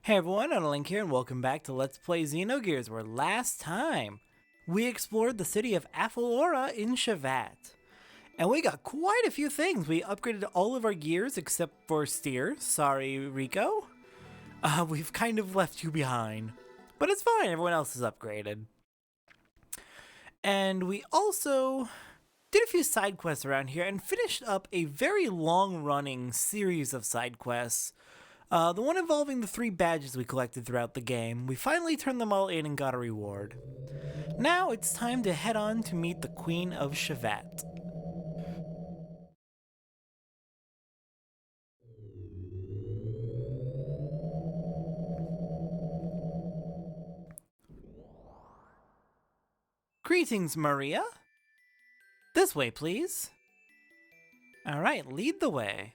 Hey everyone, OniLink here, and welcome back to Let's Play Xenogears, where last time we explored the city of Aphalora in Shevat. And we got quite a few things. We upgraded all of our gears except for steer. Sorry, Rico. We've kind of left you behind. But it's fine, everyone else is upgraded. And we also did a few side quests around here and finished up a very long-running series of side quests. The one involving the 3 badges we collected throughout the game. We finally turned them all in and got a reward. Now it's time to head on to meet the Queen of Shevat. Greetings, Maria. This way, please. Alright, lead the way.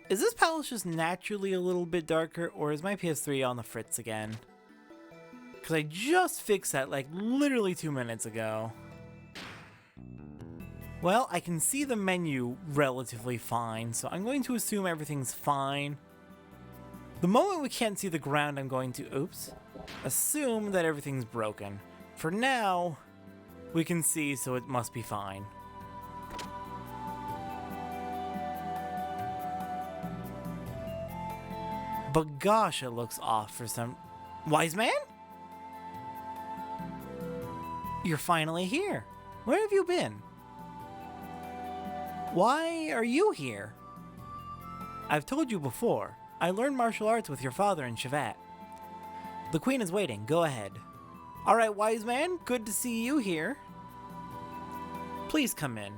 Is this palace just naturally a little bit darker, or is my PS3 on the fritz again? Because I just fixed that like literally 2 minutes ago. Well, I can see the menu relatively fine, so I'm going to assume everything's fine. The moment we can't see the ground, I'm going to, assume that everything's broken. For now, we can see, so it must be fine. But gosh, it looks off for some... Wise man? You're finally here. Where have you been? Why are you here? I've told you before. I learned martial arts with your father in Shevat. The queen is waiting. Go ahead. Alright, wise man. Good to see you here. Please come in.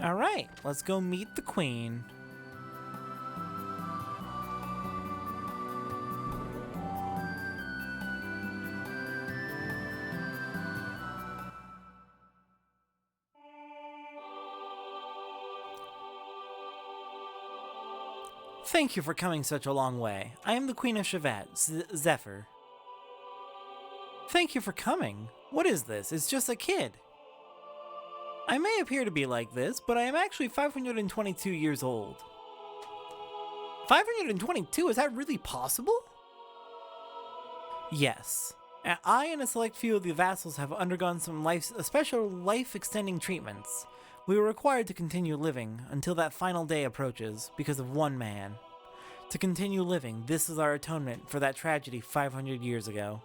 Alright, let's go meet the queen. Thank you for coming such a long way. I am the Queen of Shevat, Zephyr. Thank you for coming. What is this? It's just a kid. I may appear to be like this, but I am actually 522 years old. 522? Is that really possible? Yes. I and a select few of the vassals have undergone some special life-extending treatments. We were required to continue living until that final day approaches because of one man. To continue living, this is our atonement for that tragedy 500 years ago.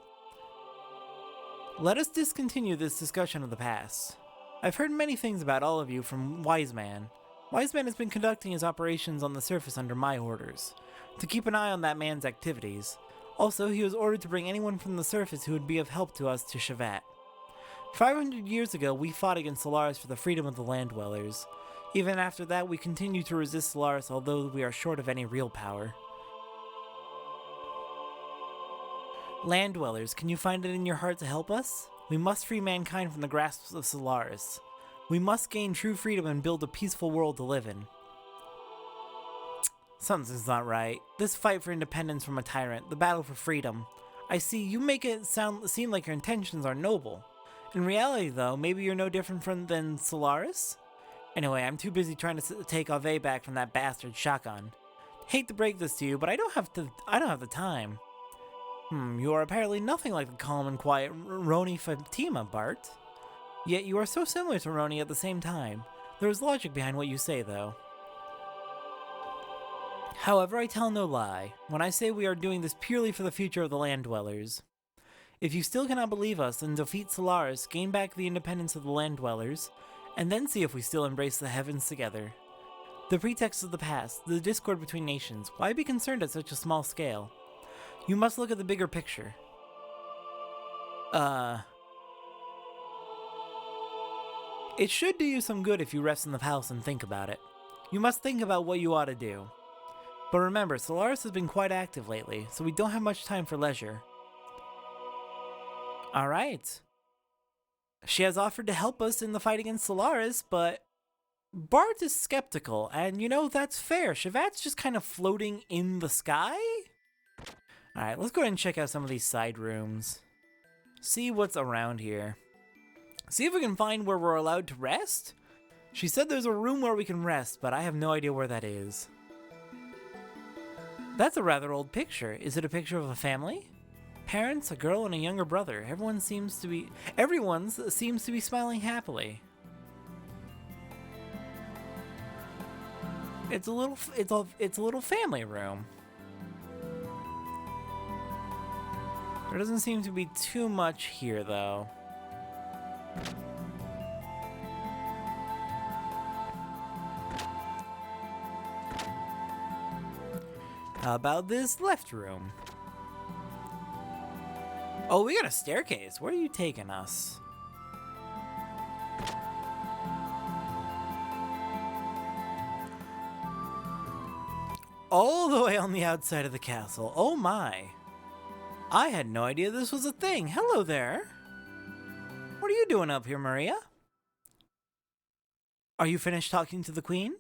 Let us discontinue this discussion of the past. I've heard many things about all of you from Wise Man. Wise Man has been conducting his operations on the surface under my orders, to keep an eye on that man's activities. Also, he was ordered to bring anyone from the surface who would be of help to us to Shevat. 500 years ago, we fought against Solaris for the freedom of the land dwellers. Even after that, we continue to resist Solaris, although we are short of any real power. Land dwellers, can you find it in your heart to help us? We must free mankind from the grasp of Solaris. We must gain true freedom and build a peaceful world to live in. Something's not right. This fight for independence from a tyrant, the battle for freedom. I see, you make it seem like your intentions are noble. In reality, though, maybe you're no different than Solaris? Anyway, I'm too busy trying to take Ave back from that bastard shotgun. Hate to break this to you, but I don't have the time. You are apparently nothing like the calm and quiet Roni Fatima, Bart. Yet you are so similar to Roni at the same time. There is logic behind what you say, though. However, I tell no lie when I say we are doing this purely for the future of the land dwellers. If you still cannot believe us, then defeat Solaris, gain back the independence of the land dwellers, and then see if we still embrace the heavens together. The pretext of the past, the discord between nations, why be concerned at such a small scale? You must look at the bigger picture. It should do you some good if you rest in the palace and think about it. You must think about what you ought to do. But remember, Solaris has been quite active lately, so we don't have much time for leisure. Alright. She has offered to help us in the fight against Solaris, but Bart is skeptical, and you know, that's fair. Shevat's just kind of floating in the sky? Alright, let's go ahead and check out some of these side rooms. See what's around here. See if we can find where we're allowed to rest? She said there's a room where we can rest, but I have no idea where that is. That's a rather old picture. Is it a picture of a family? Parents, a girl, and a younger brother. Everyone seems to be smiling happily. It's a little family room. There doesn't seem to be too much here, though. How about this left room? Oh, we got a staircase. Where are you taking us? All the way on the outside of the castle. Oh my. I had no idea this was a thing. Hello there. What are you doing up here, Maria? Are you finished talking to the queen?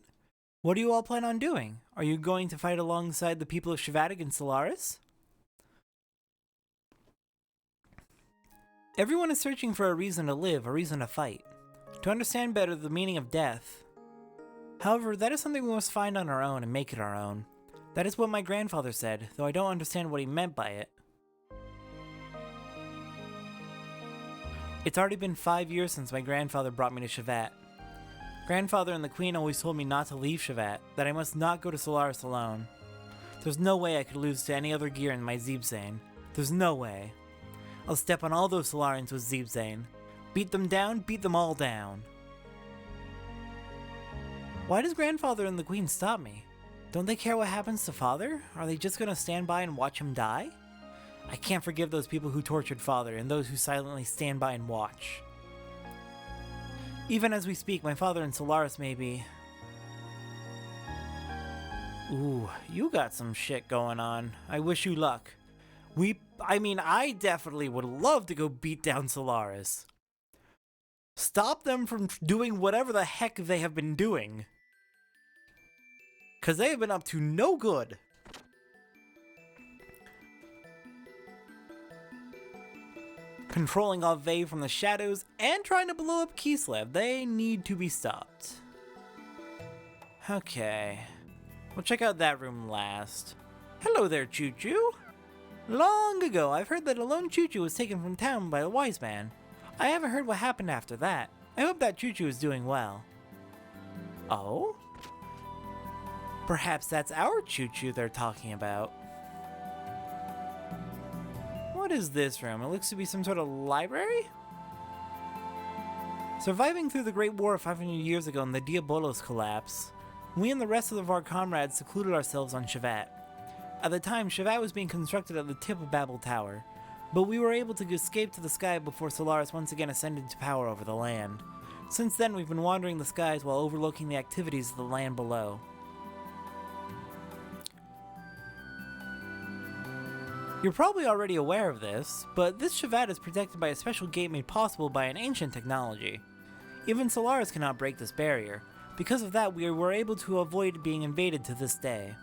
What do you all plan on doing? Are you going to fight alongside the people of Shevat against Solaris? Everyone is searching for a reason to live, a reason to fight, to understand better the meaning of death. However, that is something we must find on our own and make it our own. That is what my grandfather said, though I don't understand what he meant by it. It's already been 5 years since my grandfather brought me to Shevat. Grandfather and the queen always told me not to leave Shevat, that I must not go to Solaris alone. There's no way I could lose to any other gear in my Zeebzane. There's no way. I'll step on all those Solarians with Zeebzane. Beat them down, beat them all down. Why does Grandfather and the Queen stop me? Don't they care what happens to Father? Are they just gonna stand by and watch him die? I can't forgive those people who tortured Father and those who silently stand by and watch. Even as we speak, my father and Solaris may be... Ooh, you got some shit going on. I wish you luck. I definitely would love to go beat down Solaris. Stop them from doing whatever the heck they have been doing. Because they have been up to no good. Controlling Ave from the shadows and trying to blow up Kislev. They need to be stopped. Okay. We'll check out that room last. Hello there, Choo-Choo. Long ago, I've heard that a lone Choo-Choo was taken from town by a wise man. I haven't heard what happened after that. I hope that Choo-Choo is doing well. Oh? Perhaps that's our Choo-Choo they're talking about. What is this room? It looks to be some sort of library? Surviving through the Great War 500 years ago and the Diabolos collapse, we and the rest of our comrades secluded ourselves on Shevat. At the time, Shevat was being constructed at the tip of Babel Tower, but we were able to escape to the sky before Solaris once again ascended to power over the land. Since then, we've been wandering the skies while overlooking the activities of the land below. You're probably already aware of this, but this Shevat is protected by a special gate made possible by an ancient technology. Even Solaris cannot break this barrier. Because of that, we were able to avoid being invaded to this day.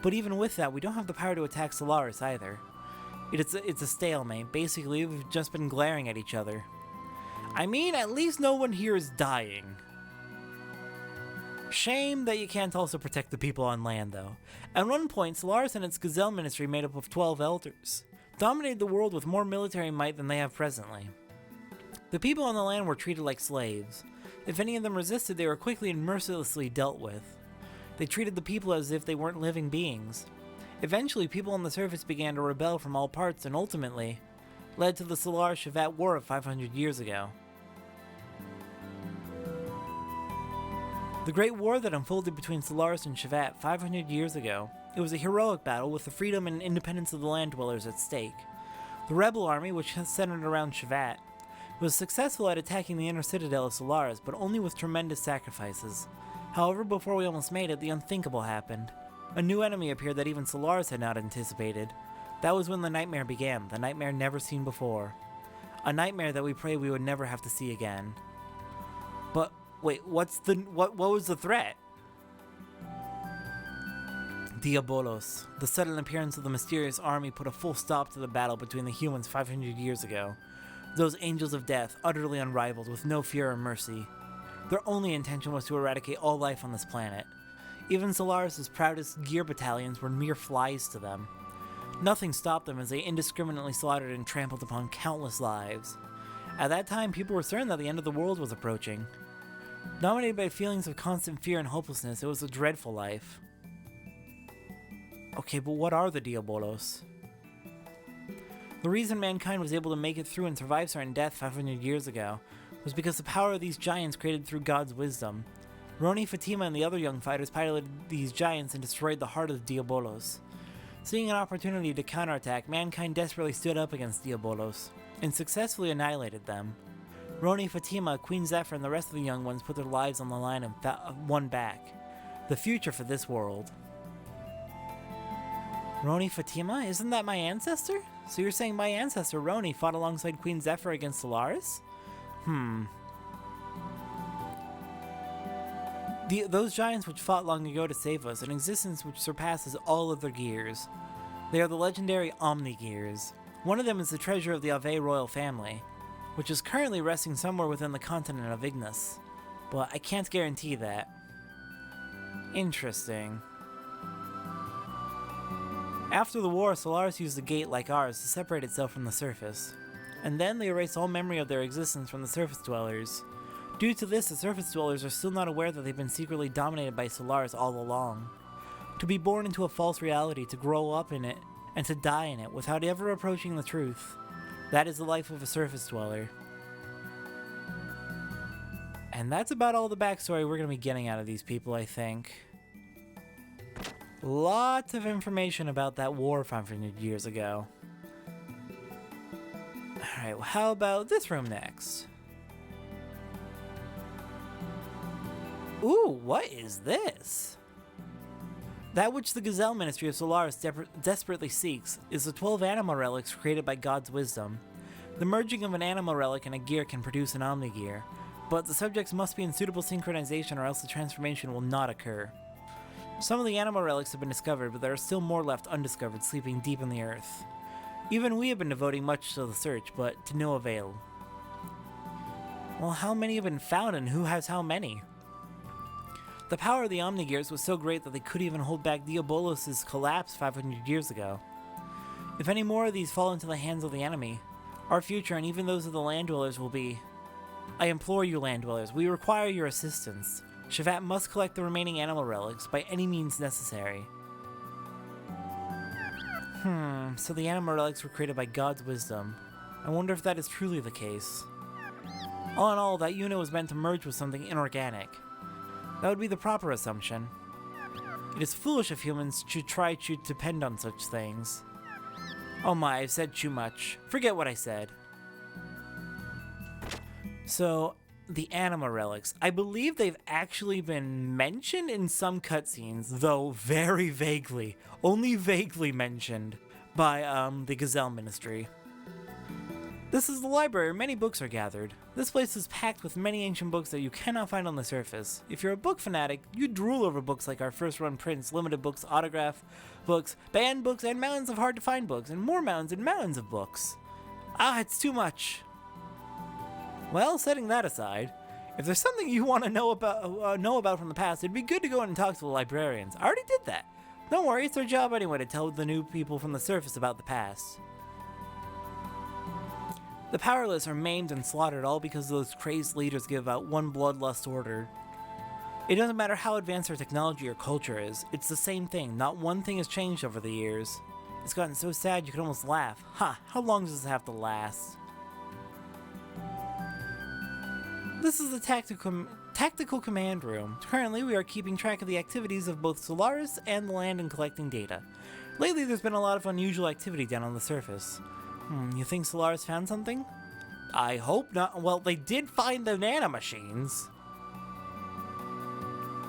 But even with that, we don't have the power to attack Solaris either. It's a stalemate. Basically, we've just been glaring at each other. I mean, at least no one here is dying. Shame that you can't also protect the people on land, though. At one point, Solaris and its Gazelle Ministry, made up of 12 elders, dominated the world with more military might than they have presently. The people on the land were treated like slaves. If any of them resisted, they were quickly and mercilessly dealt with. They treated the people as if they weren't living beings. Eventually, people on the surface began to rebel from all parts and ultimately led to the Solaris-Shevat War of 500 years ago. The Great War that unfolded between Solaris and Shevat 500 years ago, it was a heroic battle with the freedom and independence of the land dwellers at stake. The rebel army, which centered around Shevat, was successful at attacking the inner citadel of Solaris, but only with tremendous sacrifices. However, before we almost made it, the unthinkable happened. A new enemy appeared that even Solaris had not anticipated. That was when the nightmare began, the nightmare never seen before. A nightmare that we pray we would never have to see again. But wait, what was the threat? Diabolos. The sudden appearance of the mysterious army put a full stop to the battle between the humans 500 years ago. Those angels of death, utterly unrivaled, with no fear or mercy. Their only intention was to eradicate all life on this planet. Even Solaris' proudest gear battalions were mere flies to them. Nothing stopped them as they indiscriminately slaughtered and trampled upon countless lives. At that time, people were certain that the end of the world was approaching. Dominated by feelings of constant fear and hopelessness, it was a dreadful life. Okay, but what are the Diabolos? The reason mankind was able to make it through and survive certain death 500 years ago was because the power of these giants created through God's wisdom. Roni, Fatima, and the other young fighters piloted these giants and destroyed the heart of the Diabolos. Seeing an opportunity to counterattack, mankind desperately stood up against Diabolos and successfully annihilated them. Roni, Fatima, Queen Zephyr, and the rest of the young ones put their lives on the line and won back the future for this world. Roni Fatima? Isn't that my ancestor? So you're saying my ancestor, Roni, fought alongside Queen Zephyr against Solaris? Those giants which fought long ago to save us, an existence which surpasses all other gears. They are the legendary OniLinkPlusLP. One of them is the treasure of the Ave royal family, which is currently resting somewhere within the continent of Ignis, but I can't guarantee that. Interesting. After the war, Solaris used a gate like ours to separate itself from the surface, and then they erased all memory of their existence from the surface dwellers. Due to this, the surface dwellers are still not aware that they've been secretly dominated by Solaris all along. To be born into a false reality, to grow up in it, and to die in it without ever approaching the truth. That is the life of a surface dweller. And that's about all the backstory we're going to be getting out of these people, I think. Lots of information about that war 500 years ago. Alright, well, how about this room next? Ooh, what is this? That which the Gazelle Ministry of Solaris desperately seeks is the 12 animal relics created by God's wisdom. The merging of an animal relic and a gear can produce an Omni Gear, but the subjects must be in suitable synchronization or else the transformation will not occur. Some of the animal relics have been discovered, but there are still more left undiscovered, sleeping deep in the earth. Even we have been devoting much to the search, but to no avail. Well, how many have been found and who has how many? The power of the Omni Gears was so great that they could even hold back Diabolos' collapse 500 years ago. If any more of these fall into the hands of the enemy, our future and even those of the land dwellers will be... I implore you, land dwellers, we require your assistance. Shevat must collect the remaining animal relics by any means necessary. So the animal relics were created by God's wisdom. I wonder if that is truly the case. All in all, that unit was meant to merge with something inorganic. That would be the proper assumption. It is foolish if humans should try to depend on such things. Oh my, I've said too much. Forget what I said. So, the animal relics. I believe they've actually been mentioned in some cutscenes, though very vaguely. Only vaguely mentioned by the Gazelle Ministry. This is the library where many books are gathered. This place is packed with many ancient books that you cannot find on the surface. If you're a book fanatic, you'd drool over books like our first run prints, limited books, autograph books, banned books, and mountains of hard to find books, and more mountains and mountains of books. Ah, it's too much. Well, setting that aside, if there's something you want to know about from the past, it'd be good to go in and talk to the librarians. I already did that. Don't worry, it's their job anyway to tell the new people from the surface about the past. The powerless are maimed and slaughtered all because those crazed leaders give out one bloodlust order. It doesn't matter how advanced our technology or culture is, it's the same thing. Not one thing has changed over the years. It's gotten so sad you could almost laugh. How long does this have to last? This is the tactical command room. Currently, we are keeping track of the activities of both Solaris and the land and collecting data. Lately, there's been a lot of unusual activity down on the surface. You think Solaris found something? I hope not. Well, they did find the nanomachines.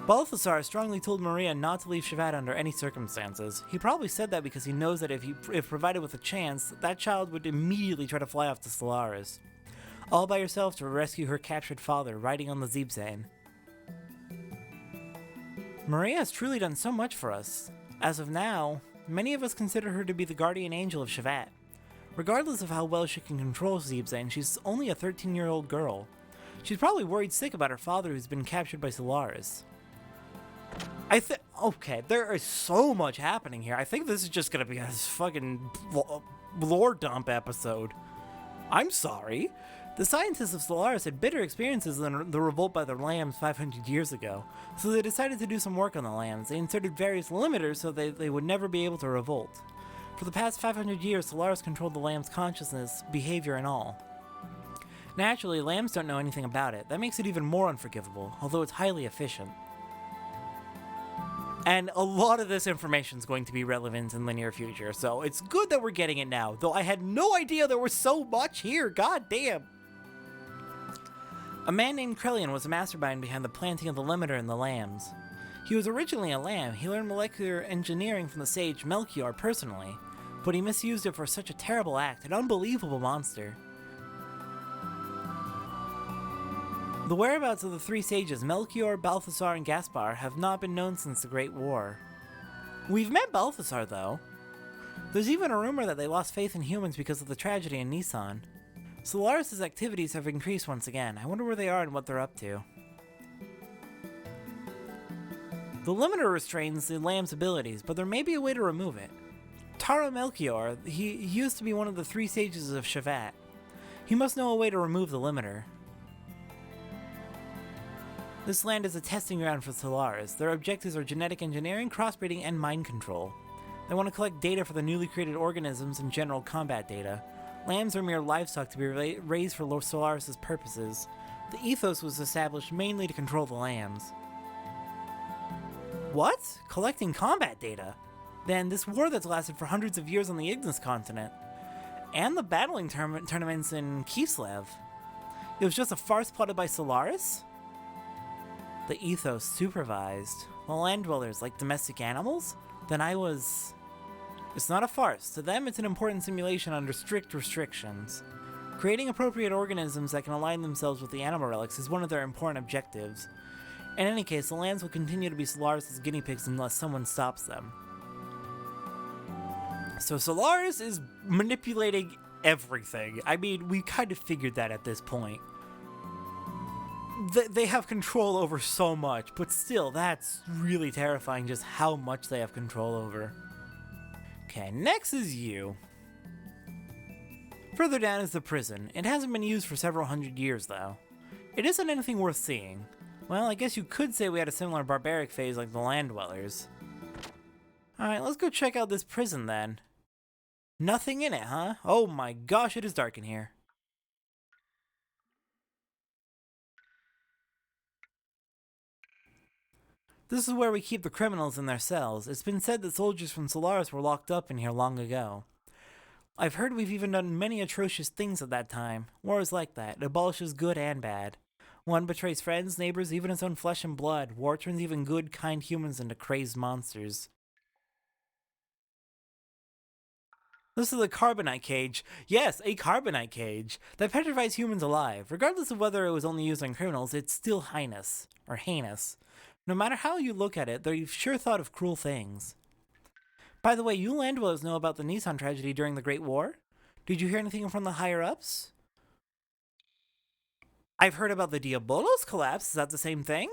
Balthasar strongly told Maria not to leave Shevat under any circumstances. He probably said that because he knows that if provided with a chance, that child would immediately try to fly off to Solaris. All by herself to rescue her captured father, riding on the Zeebzane. Maria has truly done so much for us. As of now, many of us consider her to be the guardian angel of Shevat. Regardless of how well she can control Zeebzane, she's only a 13-year-old girl. She's probably worried sick about her father who's been captured by Solaris. Okay, there is so much happening here. I think this is just gonna be a fucking lore dump episode. I'm sorry. The scientists of Solaris had bitter experiences in the revolt by the lambs 500 years ago, so they decided to do some work on the lambs. They inserted various limiters so they would never be able to revolt. For the past 500 years, Solaris controlled the lambs' consciousness, behavior, and all. Naturally, lambs don't know anything about it. That makes it even more unforgivable, although it's highly efficient. And a lot of this information is going to be relevant in the near future, so it's good that we're getting it now, though I had no idea there was so much here, god damn! A man named Krellian was the mastermind behind the planting of the limiter in the lambs. He was originally a lamb. He learned molecular engineering from the sage Melchior personally, but he misused it for such a terrible act, an unbelievable monster. The whereabouts of the three sages, Melchior, Balthasar, and Gaspar, have not been known since the Great War. We've met Balthasar, though. There's even a rumor that they lost faith in humans because of the tragedy in Nissan. Solaris' activities have increased once again. I wonder where they are and what they're up to. The limiter restrains the lamb's abilities, but there may be a way to remove it. Taro Melchior, he used to be one of the three sages of Shevat. He must know a way to remove the limiter. This land is a testing ground for Solaris. Their objectives are genetic engineering, crossbreeding, and mind control. They want to collect data for the newly created organisms and general combat data. Lambs are mere livestock to be raised for Solaris' purposes. The ethos was established mainly to control the lambs. What? Collecting combat data? Then this war that's lasted for hundreds of years on the Ignis continent. And the battling tournaments in Kislev. It was just a farce plotted by Solaris? The ethos supervised. The land dwellers like domestic animals? Then It's not a farce. To them, it's an important simulation under strict restrictions. Creating appropriate organisms that can align themselves with the animal relics is one of their important objectives. In any case, the lands will continue to be Solaris' guinea pigs unless someone stops them. So Solaris is manipulating everything. I mean, we kind of figured that at this point. They have control over so much, but still, that's really terrifying just how much they have control over. Okay, next is you. Further down is the prison. It hasn't been used for several hundred years, though. It isn't anything worth seeing. Well, I guess you could say we had a similar barbaric phase like the land dwellers. Alright, let's go check out this prison then. Nothing in it, huh? Oh my gosh, it is dark in here. This is where we keep the criminals in their cells. It's been said that soldiers from Solaris were locked up in here long ago. I've heard we've even done many atrocious things at that time. War is like that. It abolishes good and bad. One betrays friends, neighbors, even its own flesh and blood. War turns even good, kind humans into crazed monsters. This is a carbonite cage. Yes, a carbonite cage that petrifies humans alive. Regardless of whether it was only used on criminals, it's still heinous. No matter how you look at it, they've sure thought of cruel things. By the way, you land dwellers know about the Nissan tragedy during the Great War? Did you hear anything from the higher-ups? I've heard about the Diabolos collapse. Is that the same thing?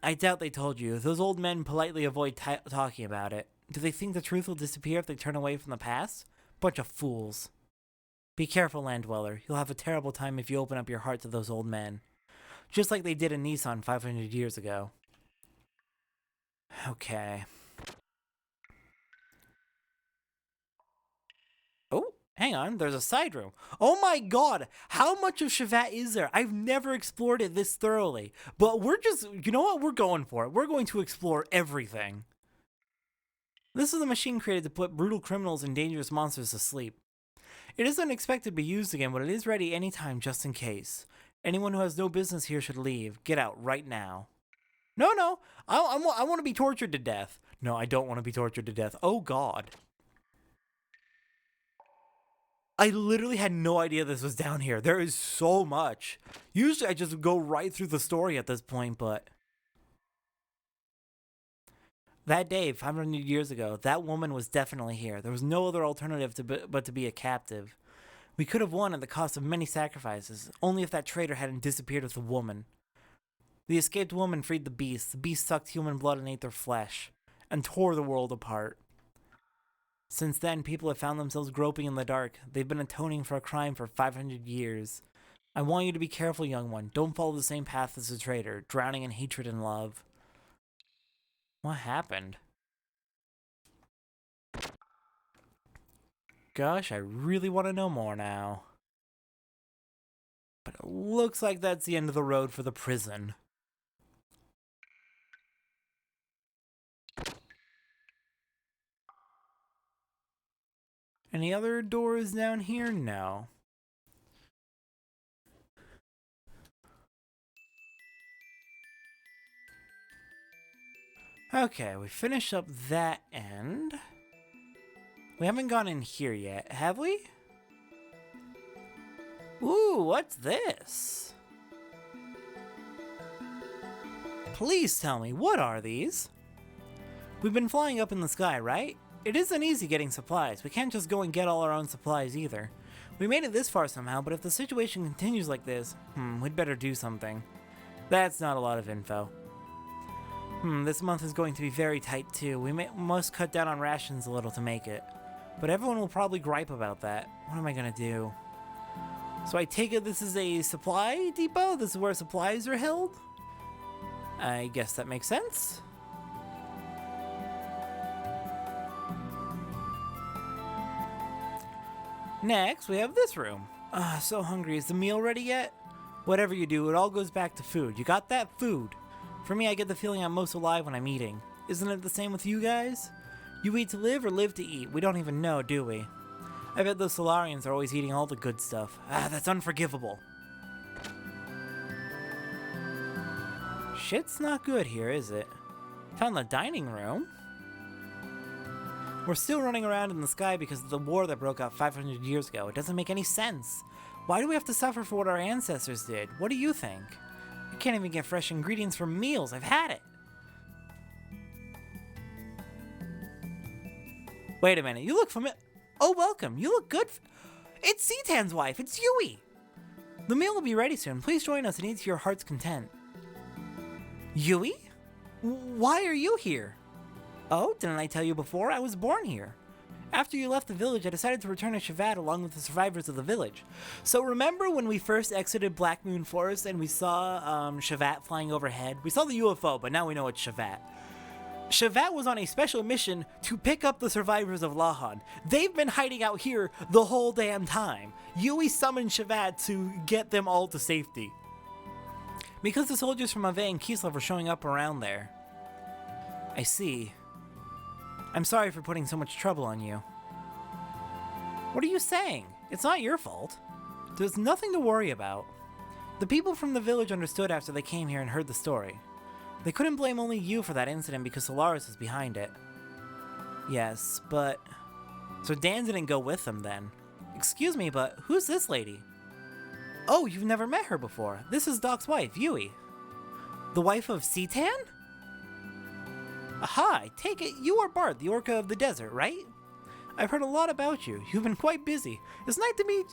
I doubt they told you. Those old men politely avoid talking about it. Do they think the truth will disappear if they turn away from the past? Bunch of fools. Be careful, land dweller. You'll have a terrible time if you open up your heart to those old men. Just like they did in Nissan 500 years ago. Okay. Oh, hang on. There's a side room. Oh my god! How much of Shevat is there? I've never explored it this thoroughly. But you know what? We're going for it. We're going to explore everything. This is a machine created to put brutal criminals and dangerous monsters to sleep. It isn't expected to be used again, but it is ready anytime just in case. Anyone who has no business here should leave. Get out right now. No. I want to be tortured to death. No, I don't want to be tortured to death. Oh, God. I literally had no idea this was down here. There is so much. Usually I just go right through the story at this point, but... That day, 500 years ago, that woman was definitely here. There was no other alternative but to be a captive. We could have won at the cost of many sacrifices, only if that traitor hadn't disappeared with the woman. The escaped woman freed the beasts. The beasts sucked human blood and ate their flesh, and tore the world apart. Since then, people have found themselves groping in the dark. They've been atoning for a crime for 500 years. I want you to be careful, young one. Don't follow the same path as the traitor, drowning in hatred and love. What happened? Gosh, I really want to know more now. But it looks like that's the end of the road for the prison. Any other doors down here? No. Okay, we finished up that end. We haven't gone in here yet, have we? Ooh, what's this? Please tell me, what are these? We've been flying up in the sky, right? It isn't easy getting supplies. We can't just go and get all our own supplies either. We made it this far somehow, but if the situation continues like this, we'd better do something. That's not a lot of info. This month is going to be very tight too. We must cut down on rations a little to make it. But everyone will probably gripe about that. What am I gonna do? So I take it this is a supply depot? This is where supplies are held? I guess that makes sense. Next, we have this room. So hungry. Is the meal ready yet? Whatever you do, it all goes back to food. You got that? Food. For me, I get the feeling I'm most alive when I'm eating. Isn't it the same with you guys? You eat to live or live to eat? We don't even know, do we? I bet those Solarians are always eating all the good stuff. That's unforgivable. Shit's not good here, is it? Found the dining room. We're still running around in the sky because of the war that broke out 500 years ago. It doesn't make any sense. Why do we have to suffer for what our ancestors did? What do you think? I can't even get fresh ingredients for meals. I've had it. Wait a minute. You look familiar. Oh, welcome. You look good. It's Citan's wife. It's Yui. The meal will be ready soon. Please join us and eat to your heart's content. Yui? Why are you here? Oh, didn't I tell you before? I was born here. After you left the village, I decided to return to Shevat along with the survivors of the village. So remember when we first exited Black Moon Forest and we saw Shevat flying overhead? We saw the UFO, but now we know it's Shevat. Shevat was on a special mission to pick up the survivors of Lahan. They've been hiding out here the whole damn time. Yui summoned Shevat to get them all to safety. Because the soldiers from Ave and Kislev were showing up around there. I see. I'm sorry for putting so much trouble on you. What are you saying? It's not your fault. There's nothing to worry about. The people from the village understood after they came here and heard the story. They couldn't blame only you for that incident because Solaris is behind it. Yes, but... So Dan didn't go with them then. Excuse me, but who's this lady? Oh, you've never met her before. This is Doc's wife, Yui. The wife of Citan? Aha, I take it you are Bart, the Orca of the desert, right? I've heard a lot about you. You've been quite busy. It's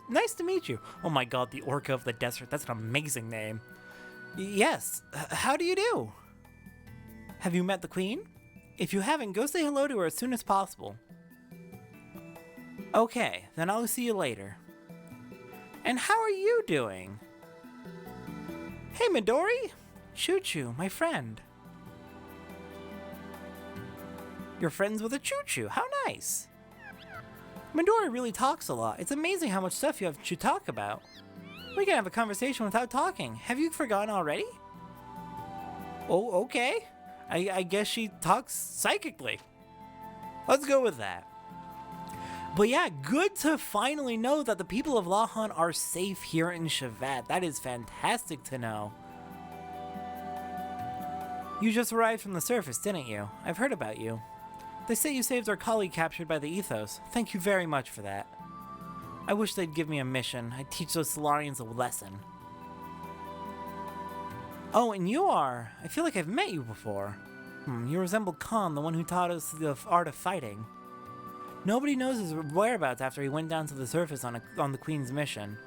nice to meet you. Oh my god, the Orca of the desert. That's an amazing name. Yes. How do you do? Have you met the Queen? If you haven't, go say hello to her as soon as possible. Okay, then I'll see you later. And how are you doing? Hey, Midori! Choo-Choo, my friend. You're friends with a Choo-Choo. How nice. Midori really talks a lot. It's amazing how much stuff you have to talk about. We can have a conversation without talking. Have you forgotten already? Oh, okay. I guess she talks psychically. Let's go with that. But yeah, good to finally know that the people of Lahan are safe here in Shevat. That is fantastic to know. You just arrived from the surface, didn't you? I've heard about you. They say you saved our colleague captured by the Ethos. Thank you very much for that. I wish they'd give me a mission. I'd teach those Solarians a lesson. Oh, and you are... I feel like I've met you before. You resemble Khan, the one who taught us the art of fighting. Nobody knows his whereabouts after he went down to the surface on the Queen's mission.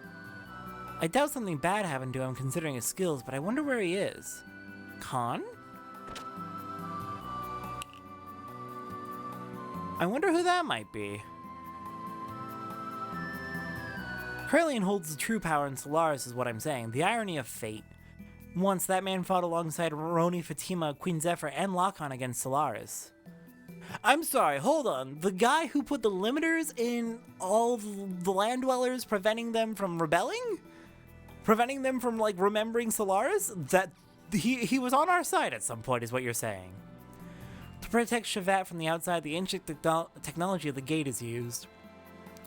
I doubt something bad happened to him considering his skills, but I wonder where he is. Khan? I wonder who that might be. Krelian holds the true power in Solaris is what I'm saying. The irony of fate. Once, that man fought alongside Roni, Fatima, Queen Zephyr, and Lacan against Solaris. I'm sorry, hold on. The guy who put the limiters in all the land dwellers, preventing them from rebelling? Preventing them from, like, remembering Solaris? That he was on our side at some point is what you're saying. To protect Shevat from the outside, the ancient technology of the gate is used.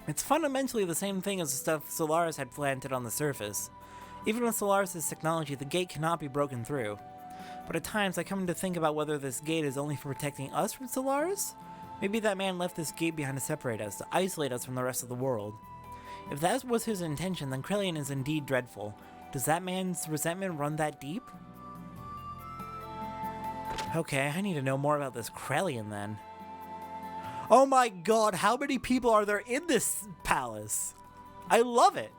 It's fundamentally the same thing as the stuff Solaris had planted on the surface. Even with Solaris' technology, the gate cannot be broken through. But at times, I come to think about whether this gate is only for protecting us from Solaris? Maybe that man left this gate behind to separate us, to isolate us from the rest of the world. If that was his intention, then Krelian is indeed dreadful. Does that man's resentment run that deep? Okay, I need to know more about this Krelian then. Oh my god, how many people are there in this palace? I love it!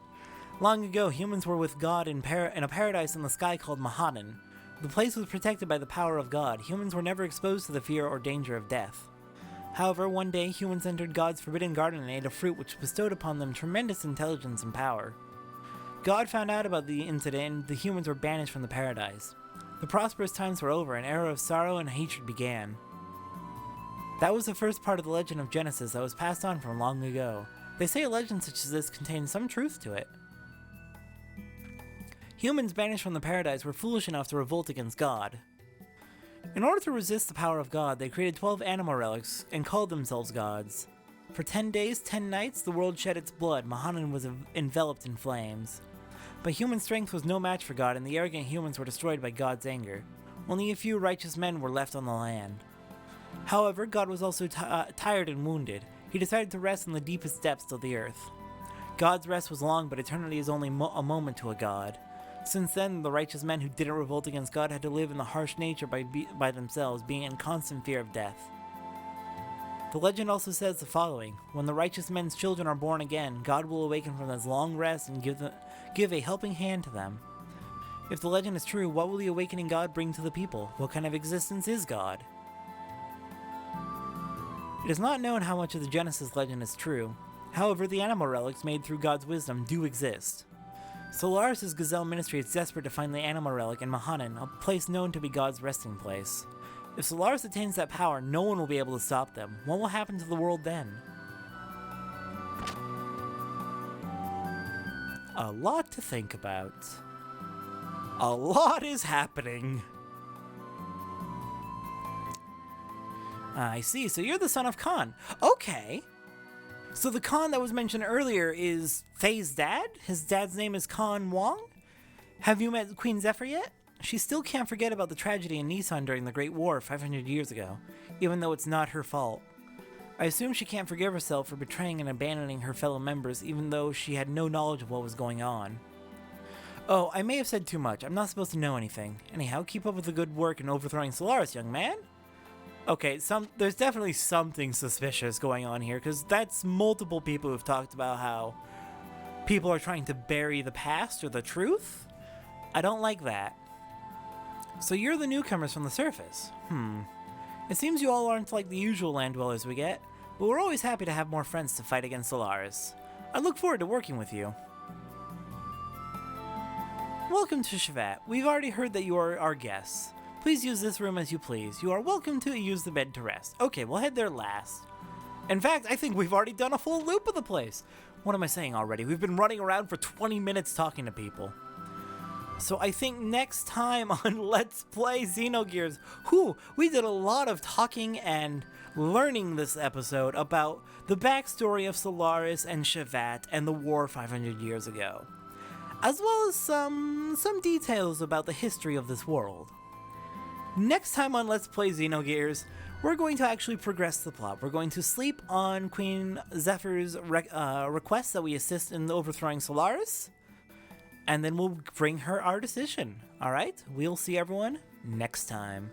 Long ago, humans were with God in a paradise in the sky called Mahanan. The place was protected by the power of God. Humans were never exposed to the fear or danger of death. However, one day, humans entered God's forbidden garden and ate a fruit which bestowed upon them tremendous intelligence and power. God found out about the incident and the humans were banished from the paradise. The prosperous times were over, an era of sorrow and hatred began. That was the first part of the legend of Genesis that was passed on from long ago. They say a legend such as this contains some truth to it. Humans banished from the paradise were foolish enough to revolt against God. In order to resist the power of God, they created 12 animal relics and called themselves gods. For 10 days, 10 nights, the world shed its blood. Mahanan was enveloped in flames. But human strength was no match for God, and the arrogant humans were destroyed by God's anger. Only a few righteous men were left on the land. However, God was also tired and wounded. He decided to rest in the deepest depths of the earth. God's rest was long, but eternity is only a moment to a god. Since then, the righteous men who didn't revolt against God had to live in the harsh nature by themselves, being in constant fear of death. The legend also says the following: when the righteous men's children are born again, God will awaken from his long rest and give a helping hand to them. If the legend is true, what will the awakening God bring to the people? What kind of existence is God? It is not known how much of the Genesis legend is true. However, the animal relics made through God's wisdom do exist. Solaris' Gazelle Ministry is desperate to find the animal relic in Mahanan, a place known to be God's resting place. If Solaris attains that power, no one will be able to stop them. What will happen to the world then? A lot to think about. A lot is happening. I see, so you're the son of Khan. Okay. So the Khan that was mentioned earlier is Faye's dad? His dad's name is Khan Wong? Have you met Queen Zephyr yet? She still can't forget about the tragedy in Nissan during the Great War 500 years ago, even though it's not her fault. I assume she can't forgive herself for betraying and abandoning her fellow members, even though she had no knowledge of what was going on. Oh, I may have said too much. I'm not supposed to know anything. Anyhow, keep up with the good work in overthrowing Solaris, young man. Okay, there's definitely something suspicious going on here, because that's multiple people who've talked about how people are trying to bury the past or the truth. I don't like that. So you're the newcomers from the surface. It seems you all aren't like the usual land dwellers we get, but we're always happy to have more friends to fight against Solaris. I look forward to working with you. Welcome to Shevat. We've already heard that you are our guests. Please use this room as you please. You are welcome to use the bed to rest. Okay, we'll head there last. In fact, I think we've already done a full loop of the place. What am I saying already? We've been running around for 20 minutes talking to people. So I think next time on Let's Play Xenogears, we did a lot of talking and learning this episode about the backstory of Solaris and Shevat and the war 500 years ago, as well as some details about the history of this world. Next time on Let's Play Xenogears, we're going to actually progress the plot. We're going to sleep on Queen Zephyr's request that we assist in overthrowing Solaris, and then we'll bring her our decision. Alright, we'll see everyone next time.